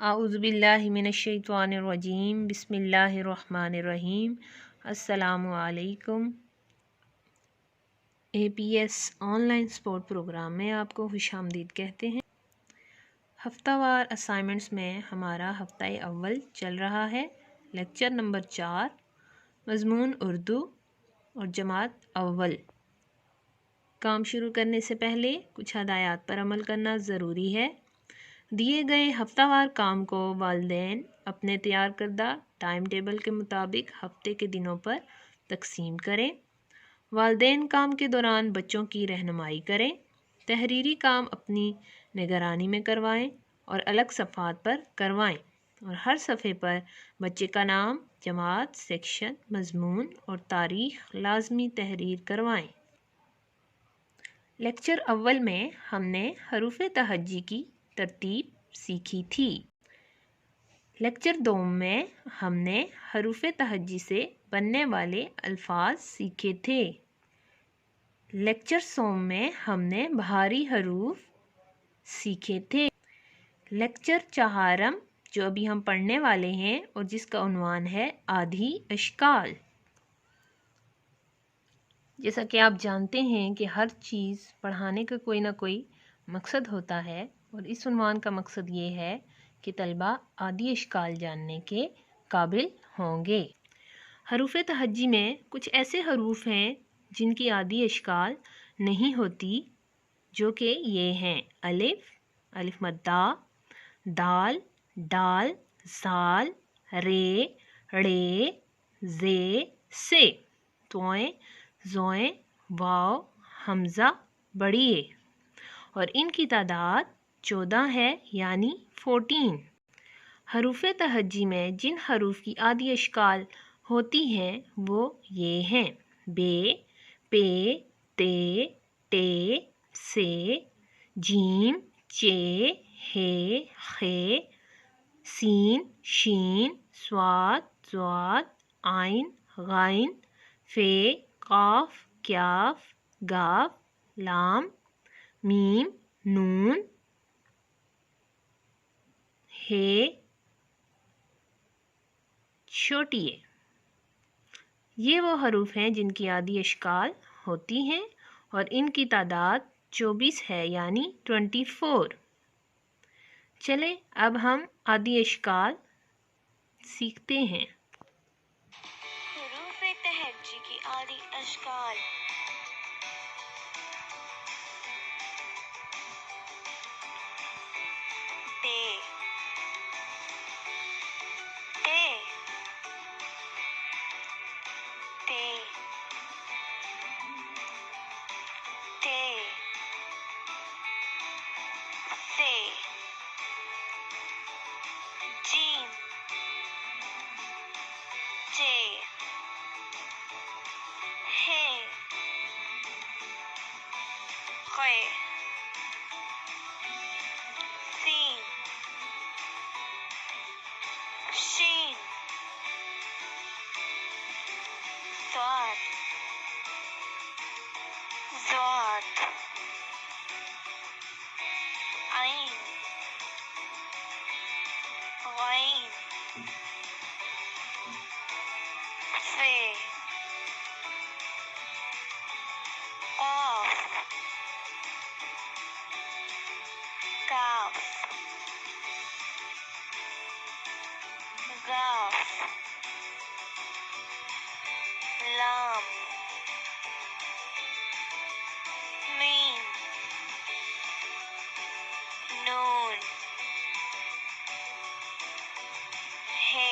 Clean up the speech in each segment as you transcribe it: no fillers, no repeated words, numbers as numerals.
आऊज़ु बिल्लाहि मिनश्शैतानिर्रजीम बिस्मिल्लाहिर्रहमानिर्रहीम। अस्सलामु अलैकुम। APS ऑनलाइन स्पोर्ट प्रोग्राम में आपको खुशामदीद कहते हैं। हफ्तावार असाइनमेंट्स में हमारा हफ्ता अव्वल चल रहा है। लेक्चर नंबर 4 मज़मून उर्दू और जमात अव्वल। काम शुरू करने से पहले कुछ हदायत पर अमल करना ज़रूरी है। दिए गए हफ्तावार काम को वालिदैन अपने तैयार करदा टाइम टेबल के मुताबिक हफ्ते के दिनों पर तकसीम करें। वालिदैन काम के दौरान बच्चों की रहनुमाई करें। तहरीरी काम अपनी निगरानी में करवाएं और अलग सफ़ात पर करवाएं और हर सफ़े पर बच्चे का नाम, जमात, सेक्शन, मज़मून और तारीख़ लाजमी तहरीर करवाएं। लेक्चर अव्वल में हमने हरूफ़े तहज्जी की तरतीब सीखी थी। लेक्चर 2 में हमने हरूफ़े तहज्जी से बनने वाले अल्फाज सीखे थे। लेक्चर 100 में हमने भारी हरूफ सीखे थे। लेक्चर 4 जो अभी हम पढ़ने वाले हैं और जिसका उन्वान है आधी अशकाल। जैसा कि आप जानते हैं कि हर चीज़ पढ़ाने का कोई ना कोई मकसद होता है और इस उन्वान का मकसद ये है कि तलबा आधी अशकाल जानने के काबिल होंगे। हरूफ़े तहज्जी में कुछ ऐसे हरूफ हैं जिनकी आधी अशकाल नहीं होती, जो कि ये हैं अलिफ, अलिफ मद्दा, दाल, डाल, ज़ाल, रे, ड़े, ज़े, से, तोएं, ज़ोएं, वाव, हमज़ा, बड़ी ए और इनकी तादाद 14 है, यानी 14। हरूफ़े तहज्जी में जिन हरूफ की आधी अशकाल होती हैं वो ये हैं बे, पे, ते, टे, से, जीम, चे, हे, खे, सीन, शीन, स्वाद, ज़्वाद, आइन, गाइन, फे, काफ, क्याफ, गाफ, लाम, मीम, नून, हे, छोटी ए। ये वो हरूफ हैं जिनकी आधी अशकाल होती हैं और इनकी तादाद 24 है, यानी 24। चले अब हम आधी अशकाल सीखते हैं। हरूफ़े तहज्जी की आधी अशकाल। ते, ते, ते, ते, से, जीम, चे, हे, खे, सीन, शीन, स्वाद, ज़्वाद, आइन, गाइन, फे, काफ, काफ, गाफ, लाम, मीम, नून, हे,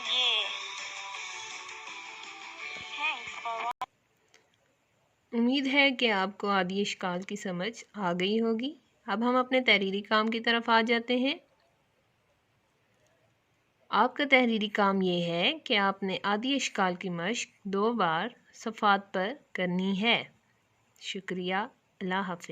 ये। उम्मीद है कि आपको आधी अशकाल की समझ आ गई होगी। अब हम अपने तहरीरी काम की तरफ आ जाते हैं। आपका तहरीरी काम ये है कि आपने आधी अशकाल की मश्क 2 बार सफ़ात पर करनी है। शुक्रिया। अल्लाह हाफ़िज़।